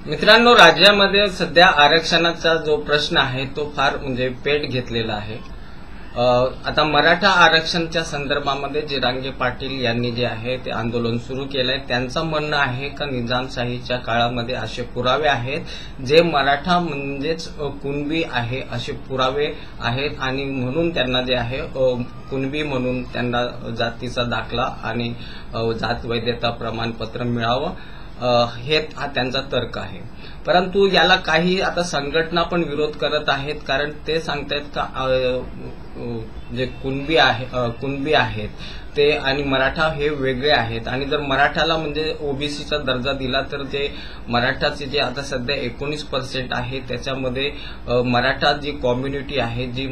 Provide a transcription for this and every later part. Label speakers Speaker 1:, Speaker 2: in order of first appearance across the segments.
Speaker 1: मित्रांनो, राज्यामध्ये सध्या आरक्षणाचा जो प्रश्न आहे तो फार पेट घेतलेला आहे। आता मराठा आरक्षणाच्या संदर्भामध्ये जिरांगे पाटील यांनी जे आहे ते आंदोलन सुरू केलंय। त्यांचं म्हणणं आहे का निजामशाहीच्या काळामध्ये असे पुरावे आहेत जे मराठा म्हणजेच कुणबी आहे असे पुरावे आहेत आणि म्हणून त्यांना जे आहे कुणबी म्हणून त्यांना जातीचा दाखला आणि जात वैधता प्रमाणपत्र मिळावं हे त्यांचा तर्क आहे। परंतु याला काही आता संघटना पण विरोध करत आहेत, कारण ते सांगतायत का जे कुणबी आहेत ते आणि मराठा हे वेगळे आहेत आणि जर मराठाला ओबीसीचा दर्जा दिला तर जे मराठाचे जे आता सध्या 19% आहे त्याच्यामध्ये मराठा जी कम्युनिटी आहे जी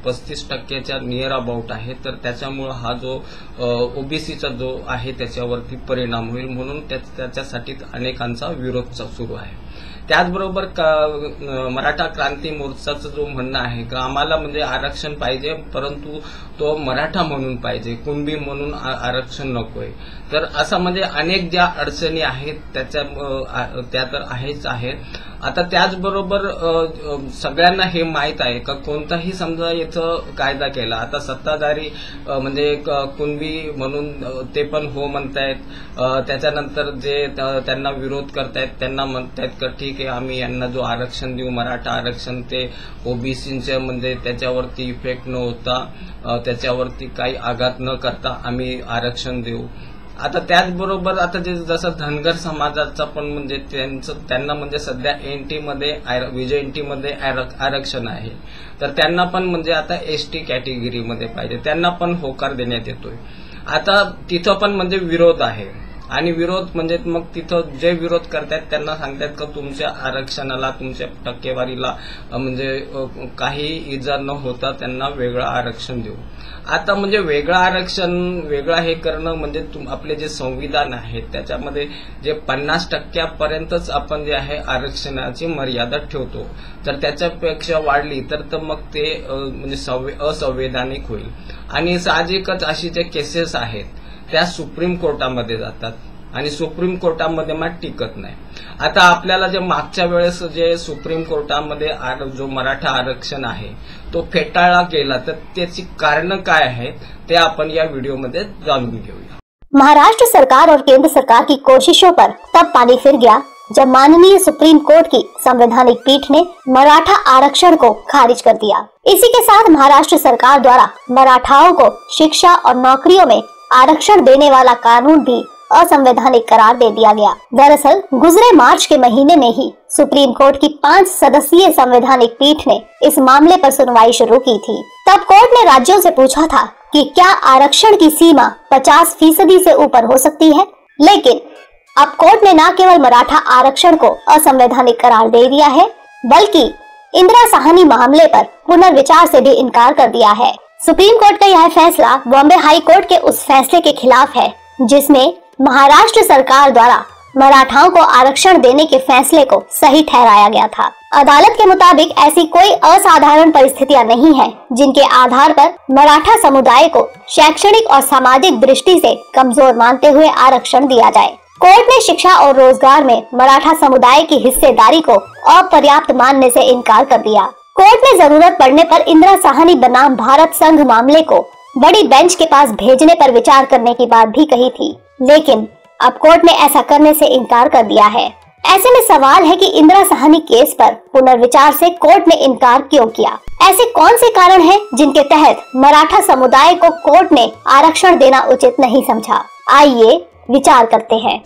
Speaker 1: 35%च्या नियर अबाउट आहे, तर त्याच्यामुळे हा जो ओबीसीचा जो आहे त्याच्यावरती परिणाम होईल, म्हणून त्याच्यासाठी अनेकांचा विरोध सुरू आहे। त्याचबरोबर मराठा क्रांती मोर्चाचं जो म्हणणं आहे की आम्हाला आरक्षण पाहिजे, परंतु तो मराठा म्हणून पाहिजे, कुणबी म्हणून आरक्षण नकोय। तर असं अनेक ज्या अडचणी आहेत त्या तर आहेच आहेत। आता त्याचबरोबर सगळ्यांना हे माहित आहे का कोणताही समजा इथं कायदा केला, आता सत्ताधारी कुणबी म्हणून ते पण हो म्हणतायत, त्याच्यानंतर जे त्यांना विरोध करतायत त्यांना म्हणतायत का ठीक आहे आम्ही यांना जो आरक्षण देऊ मराठा आरक्षण ते ओबीसीचे त्याच्यावरती इफेक्ट न होता त्याच्यावरती काही आघात न करता आम्ही आरक्षण देऊ। आता त्याचबरोबर आता जसं धनगर समाजाचा पण त्यांना सध्या एनटी मध्ये विजय मध्ये आरक्षण आहे, तर त्यांना पण आता एसटी कॅटेगरीमध्ये पाहिजे, त्यांना पण होकार देण्यात येतोय। आता तिथं पण विरोध आहे आणि विरोध मग तिथं जे विरोध करतायत त्यांना सांगतायत का तुमच्या आरक्षणाला तुमच्या टक्केवारीला काही इजा न होता त्यांना वेगळं आरक्षण देऊ। आता वेगळं आरक्षण वेगळं हे करणं आपले जे संविधान आहे त्याच्यामध्ये जे 50% आपण जे आहे आरक्षणाची मर्यादा ठेवतो, तर त्याच्यापेक्षा वाढली तर मग ते असंवैधानिक होईल आणि साहजिकच अशी जे केसेस आहेत त्या सुप्रीम कोर्टामध्ये जातात आणि सुप्रीम कोर्टामध्ये मग टिकत नाही। आता आपल्याला जे मागच्या वेळेस जे सुप्रीम कोर्टामध्ये जो मराठा आरक्षण आहे तो फेटाळला गेला, तर त्याची कारण काय आहेत ते आपण या वीडियोमध्ये जाणून घेऊया।
Speaker 2: महाराष्ट्र सरकार और केंद्र सरकार की कोशिशों पर तब पानी फिर गया जब माननीय सुप्रीम कोर्ट की संवैधानिक पीठ ने मराठा आरक्षण को खारिज कर दिया। इसी के साथ महाराष्ट्र सरकार द्वारा मराठाओं को शिक्षा और नौकरियों में आरक्षण देने वाला कानून भी असंवैधानिक करार दे दिया गया। दरअसल गुजरे मार्च के महीने में ही सुप्रीम कोर्ट की 5 सदस्यीय संवैधानिक पीठ ने इस मामले पर सुनवाई शुरू की थी। तब कोर्ट ने राज्यों से पूछा था कि क्या आरक्षण की सीमा 50% से ऊपर हो सकती है, लेकिन अब कोर्ट ने न केवल मराठा आरक्षण को असंवैधानिक करार दे दिया है, बल्कि इंदिरा साहनी मामले पर पुनर्विचार से भी इनकार कर दिया है। सुप्रीम कोर्ट का यह फैसला बॉम्बे हाई कोर्ट के उस फैसले के खिलाफ है जिसमें महाराष्ट्र सरकार द्वारा मराठाओं को आरक्षण देने के फैसले को सही ठहराया गया था। अदालत के मुताबिक ऐसी कोई असाधारण परिस्थितियां नहीं है जिनके आधार पर मराठा समुदाय को शैक्षणिक और सामाजिक दृष्टि से कमजोर मानते हुए आरक्षण दिया जाए। कोर्ट ने शिक्षा और रोजगार में मराठा समुदाय की हिस्सेदारी को अपर्याप्त मानने से इनकार कर दिया। कोर्ट ने जरूरत पड़ने पर इंदिरा साहनी बनाम भारत संघ मामले को बड़ी बेंच के पास भेजने पर विचार करने की बात भी कही थी, लेकिन अब कोर्ट ने ऐसा करने से इनकार कर दिया है। ऐसे में सवाल है कि इंदिरा साहनी केस पर पुनर्विचार से कोर्ट ने इनकार क्यों किया? ऐसे कौन से कारण हैं जिनके तहत मराठा समुदाय को कोर्ट ने आरक्षण देना उचित नहीं समझा? आइए विचार करते हैं,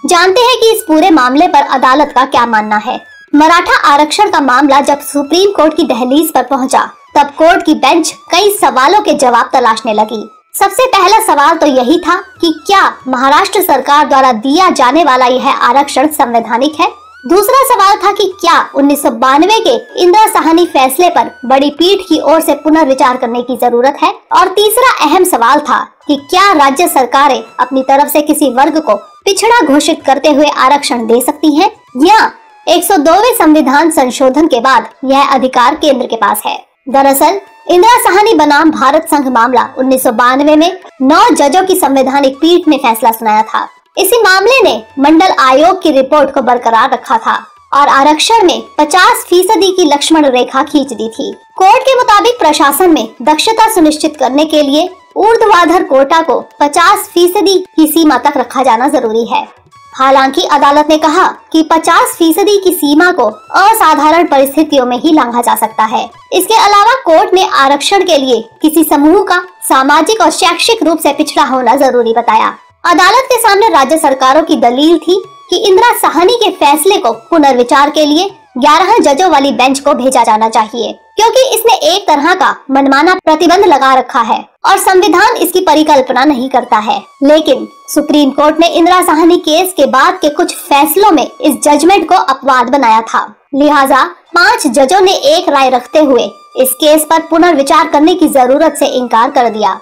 Speaker 2: जानते हैं कि इस पूरे मामले पर अदालत का क्या मानना है। मराठा आरक्षण का मामला जब सुप्रीम कोर्ट की दहलीज पर पहुंचा, तब कोर्ट की बेंच कई सवालों के जवाब तलाशने लगी। सबसे पहला सवाल तो यही था कि क्या महाराष्ट्र सरकार द्वारा दिया जाने वाला यह आरक्षण संवैधानिक है। दूसरा सवाल था कि क्या 1992 के इंदिरा साहनी फैसले पर बड़ी पीठ की ओर से पुनर्विचार करने की जरूरत है। और तीसरा अहम सवाल था कि क्या राज्य सरकारें अपनी तरफ से किसी वर्ग को पिछड़ा घोषित करते हुए आरक्षण दे सकती हैं, या 102वें संविधान संशोधन के बाद यह अधिकार केंद्र के पास है। दरअसल इंदिरा साहनी बनाम भारत संघ मामला 1992 में 9 जजों की संवैधानिक पीठ ने फैसला सुनाया था। इसी मामले ने मंडल आयोग की रिपोर्ट को बरकरार रखा था और आरक्षण में 50% की लक्ष्मण रेखा खींच दी थी। कोर्ट के मुताबिक प्रशासन में दक्षता सुनिश्चित करने के लिए ऊर्ध्वाधर कोटा को 50% की सीमा तक रखा जाना जरूरी है। हालांकि अदालत ने कहा कि 50% की सीमा को असाधारण परिस्थितियों में ही लांघा जा सकता है। इसके अलावा कोर्ट ने आरक्षण के लिए किसी समूह का सामाजिक और शैक्षिक रूप से पिछड़ा होना जरूरी बताया। अदालत के सामने राज्य सरकारों की दलील थी कि इंदिरा साहनी के फैसले को पुनर्विचार के लिए 11 जजों वाली बेंच को भेजा जाना चाहिए, क्योंकि इसने एक तरह का मनमाना प्रतिबंध लगा रखा है और संविधान इसकी परिकल्पना नहीं करता है। लेकिन सुप्रीम कोर्ट ने इंदिरा साहनी केस के बाद के कुछ फैसलों में इस जजमेंट को अपवाद बनाया था। लिहाजा 5 जजों ने एक राय रखते हुए इस केस पर पुनर्विचार करने की जरूरत से इनकार कर दिया।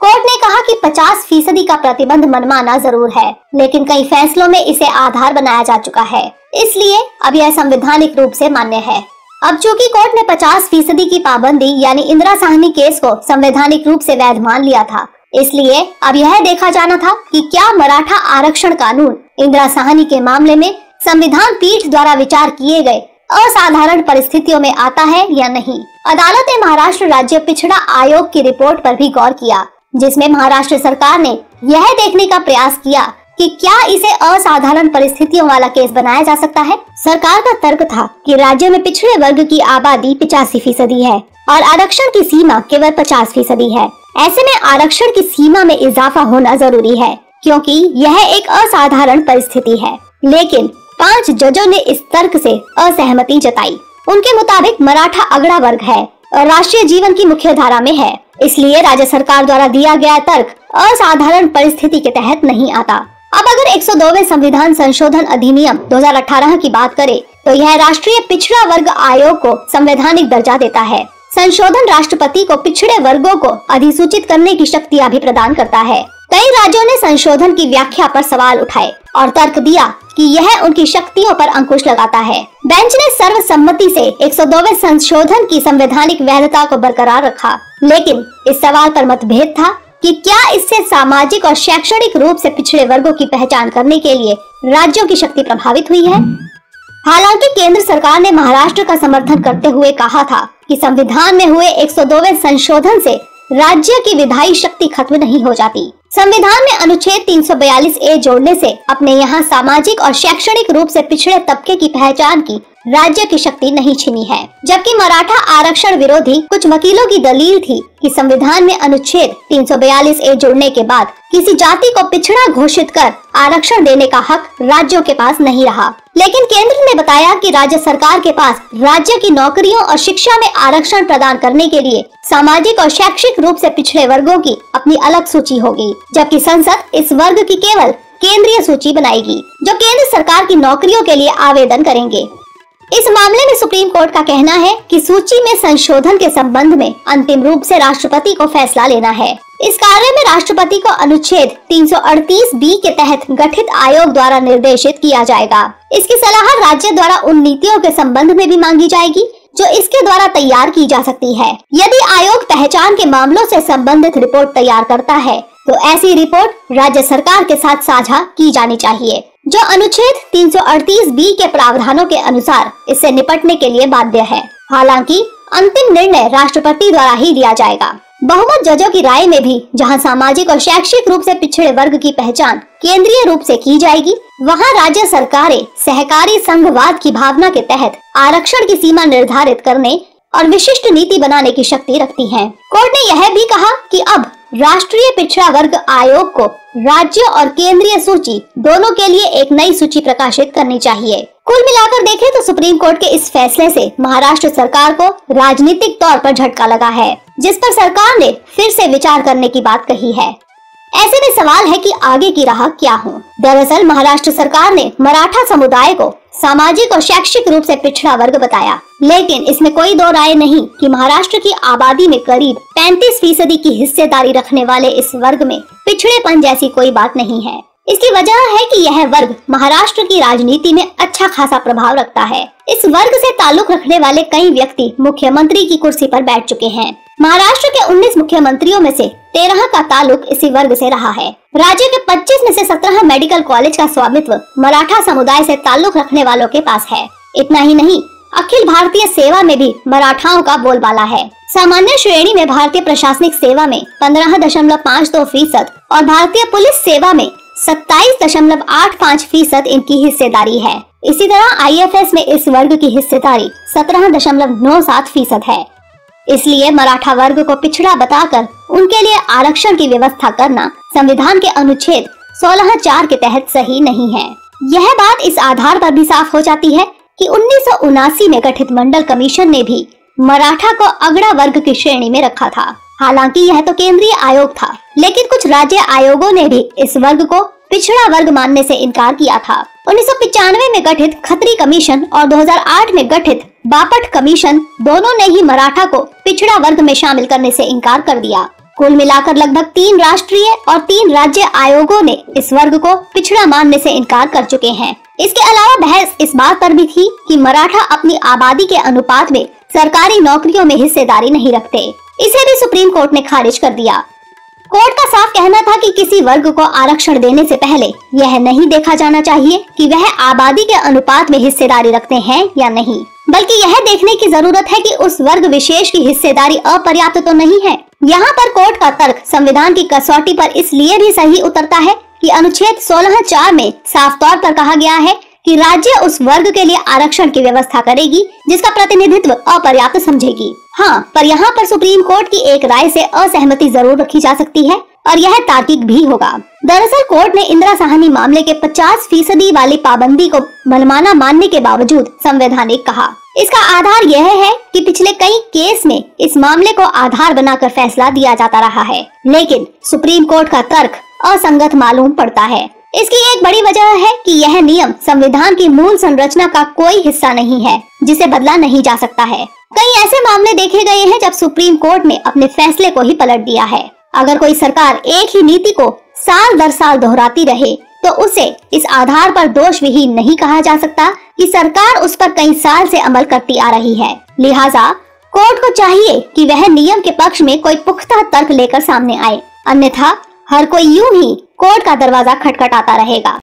Speaker 2: कोर्ट ने कहा कि 50% का प्रतिबंध मनमाना जरूर है, लेकिन कई फैसलों में इसे आधार बनाया जा चुका है, इसलिए अब यह संवैधानिक रूप से मान्य है। अब चूंकि कोर्ट ने 50% की पाबंदी यानी इंदिरा साहनी केस को संवैधानिक रूप से वैध मान लिया था, इसलिए अब यह देखा जाना था कि क्या मराठा आरक्षण कानून इंदिरा साहनी के मामले में संविधान पीठ द्वारा विचार किए गए असाधारण परिस्थितियों में आता है या नहीं। अदालत ने महाराष्ट्र राज्य पिछड़ा आयोग की रिपोर्ट पर भी गौर किया, जिसमें महाराष्ट्र सरकार ने यह देखने का प्रयास किया कि क्या इसे असाधारण परिस्थितियों वाला केस बनाया जा सकता है। सरकार का तर्क था कि राज्य में पिछड़े वर्ग की आबादी 85% है और आरक्षण की सीमा केवल 50% है। ऐसे में आरक्षण की सीमा में इजाफा होना जरूरी है, क्योंकि यह एक असाधारण परिस्थिति है। लेकिन 5 जजों ने इस तर्क से असहमति जताई। उनके मुताबिक मराठा अगड़ा वर्ग है और राष्ट्रीय जीवन की मुख्य धारा में है, इसलिए राज्य सरकार द्वारा दिया गया तर्क असाधारण परिस्थिति के तहत नहीं आता। अब अगर 102वें संविधान संशोधन अधिनियम 2018 की बात करें तो यह राष्ट्रीय पिछड़ा वर्ग आयोग को संवैधानिक दर्जा देता है। संशोधन राष्ट्रपति को पिछड़े वर्गों को अधिसूचित करने की शक्तियां भी प्रदान करता है। कई राज्यों ने संशोधन की व्याख्या पर सवाल उठाए और तर्क दिया कि यह उनकी शक्तियों पर अंकुश लगाता है। बेंच ने सर्वसम्मति से 102वें संशोधन की संवैधानिक वैधता को बरकरार रखा, लेकिन इस सवाल पर मतभेद था कि क्या इससे सामाजिक और शैक्षणिक रूप से पिछड़े वर्गों की पहचान करने के लिए राज्यों की शक्ति प्रभावित हुई है। हालांकि केंद्र सरकार ने महाराष्ट्र का समर्थन करते हुए कहा था कि संविधान में हुए 102वें संशोधन से राज्य की विधायी शक्ति खत्म नहीं हो जाती। संविधान में अनुच्छेद 342A जोड़ने से अपने यहाँ सामाजिक और शैक्षणिक रूप से पिछड़े तबके की पहचान की राज्य की शक्ति नहीं छिनी है। जबकि मराठा आरक्षण विरोधी कुछ वकीलों की दलील थी कि संविधान में अनुच्छेद 342A जोड़ने के बाद किसी जाति को पिछड़ा घोषित कर आरक्षण देने का हक राज्यों के पास नहीं रहा। लेकिन केंद्र ने बताया कि राज्य सरकार के पास राज्य की नौकरियों और शिक्षा में आरक्षण प्रदान करने के लिए सामाजिक और शैक्षिक रूप से पिछड़े वर्गों की अपनी अलग सूची होगी, जबकि संसद इस वर्ग की केवल केंद्रीय सूची बनाएगी, जो केंद्र सरकार की नौकरियों के लिए आवेदन करेंगे। इस मामले में सुप्रीम कोर्ट का कहना है कि सूची में संशोधन के संबंध में अंतिम रूप से राष्ट्रपति को फैसला लेना है। इस कार्य में राष्ट्रपति को अनुच्छेद 338B के तहत गठित आयोग द्वारा निर्देशित किया जाएगा। इसकी सलाह राज्य द्वारा उन नीतियों के संबंध में भी मांगी जाएगी जो इसके द्वारा तैयार की जा सकती है। यदि आयोग पहचान के मामलों से संबंधित रिपोर्ट तैयार करता है तो ऐसी रिपोर्ट राज्य सरकार के साथ साझा की जानी चाहिए, जो अनुच्छेद 338B के प्रावधानों के अनुसार इससे निपटने के लिए बाध्य है। हालांकि अंतिम निर्णय राष्ट्रपति द्वारा ही दिया जाएगा। बहुमत जजों की राय में भी जहां सामाजिक और शैक्षिक रूप से पिछड़े वर्ग की पहचान केंद्रीय रूप से की जाएगी, वहां राज्य सरकारें सहकारी संघवाद की भावना के तहत आरक्षण की सीमा निर्धारित करने और विशिष्ट नीति बनाने की शक्ति रखती हैं। कोर्ट ने यह भी कहा कि अब राष्ट्रीय पिछड़ा वर्ग आयोग को राज्य और केंद्रीय सूची दोनों के लिए एक नई सूची प्रकाशित करनी चाहिए। कुल मिलाकर देखें तो सुप्रीम कोर्ट के इस फैसले से महाराष्ट्र सरकार को राजनीतिक तौर पर झटका लगा है, जिस पर सरकार ने फिर से विचार करने की बात कही है। ऐसे में सवाल है कि आगे की राह क्या हो। दरअसल महाराष्ट्र सरकार ने मराठा समुदाय को सामाजिक और शैक्षिक रूप से पिछड़ा वर्ग बताया, लेकिन इसमें कोई दो राय नहीं कि महाराष्ट्र की आबादी में करीब 35% की हिस्सेदारी रखने वाले इस वर्ग में पिछड़ेपन जैसी कोई बात नहीं है। इसकी वजह है कि यह वर्ग महाराष्ट्र की राजनीति में अच्छा खासा प्रभाव रखता है। इस वर्ग से ताल्लुक रखने वाले कई व्यक्ति मुख्यमंत्री की कुर्सी पर बैठ चुके हैं। महाराष्ट्र के 19 मुख्यमंत्रियों में से 13 का ताल्लुक इसी वर्ग से रहा है। राज्य के 25 में से 17 मेडिकल कॉलेज का स्वामित्व मराठा समुदाय से ताल्लुक रखने वालों के पास है। इतना ही नहीं, अखिल भारतीय सेवा में भी मराठाओं का बोलबाला है। सामान्य श्रेणी में भारतीय प्रशासनिक सेवा में 15.52% और भारतीय पुलिस सेवा में 27.85% इनकी हिस्सेदारी है। इसी तरह IFS में इस वर्ग की हिस्सेदारी 17.97% है। इसलिए मराठा वर्ग को पिछड़ा बताकर उनके लिए आरक्षण की व्यवस्था करना संविधान के अनुच्छेद 16(4) के तहत सही नहीं है। यह बात इस आधार पर भी साफ हो जाती है कि 1979 में गठित मंडल कमीशन ने भी मराठा को अगड़ा वर्ग की श्रेणी में रखा था। हालांकि यह तो केंद्रीय आयोग था, लेकिन कुछ राज्य आयोगों ने भी इस वर्ग को पिछड़ा वर्ग मानने से इनकार किया था। 1995 में गठित खत्री कमीशन और 2008 में गठित बापट कमीशन दोनों ने ही मराठा को पिछड़ा वर्ग में शामिल करने से इनकार कर दिया। कुल मिलाकर लगभग 3 राष्ट्रीय और 3 राज्य आयोगों ने इस वर्ग को पिछड़ा मानने से इनकार कर चुके हैं। इसके अलावा बहस इस बात पर भी थी कि मराठा अपनी आबादी के अनुपात में सरकारी नौकरियों में हिस्सेदारी नहीं रखते। इसे भी सुप्रीम कोर्ट ने खारिज कर दिया। कोर्ट का साफ कहना था कि किसी वर्ग को आरक्षण देने से पहले यह नहीं देखा जाना चाहिए कि वह आबादी के अनुपात में हिस्सेदारी रखते हैं या नहीं, बल्कि यह देखने की जरूरत है कि उस वर्ग विशेष की हिस्सेदारी अपर्याप्त तो नहीं है। यहाँ पर कोर्ट का तर्क संविधान की कसौटी पर इसलिए भी सही उतरता है कि अनुच्छेद 16(4) में साफ तौर पर कहा गया है कि राज्य उस वर्ग के लिए आरक्षण की व्यवस्था करेगी जिसका प्रतिनिधित्व अपर्याप्त समझेगी। हाँ, पर यहाँ पर सुप्रीम कोर्ट की एक राय से असहमति जरूर रखी जा सकती है और यह तार्किक भी होगा। दरअसल कोर्ट ने इंदिरा साहनी मामले के 50% वाली पाबंदी को मनमाना मानने के बावजूद संवैधानिक कहा। इसका आधार यह है कि पिछले कई केस में इस मामले को आधार बनाकर फैसला दिया जाता रहा है, लेकिन सुप्रीम कोर्ट का तर्क असंगत मालूम पड़ता है। इसकी एक बड़ी वजह है कि यह नियम संविधान की मूल संरचना का कोई हिस्सा नहीं है जिसे बदला नहीं जा सकता है। कई ऐसे मामले देखे गए हैं जब सुप्रीम कोर्ट ने अपने फैसले को ही पलट दिया है। अगर कोई सरकार एक ही नीति को साल दर साल दोहराती रहे तो उसे इस आधार पर दोष विहीन नहीं कहा जा सकता कि सरकार उस पर कई साल से अमल करती आ रही है। लिहाजा कोर्ट को चाहिए कि वह नियम के पक्ष में कोई पुख्ता तर्क लेकर सामने आए, अन्यथा हर कोई यूं ही कोर्ट का दरवाजा खटखटाता रहेगा।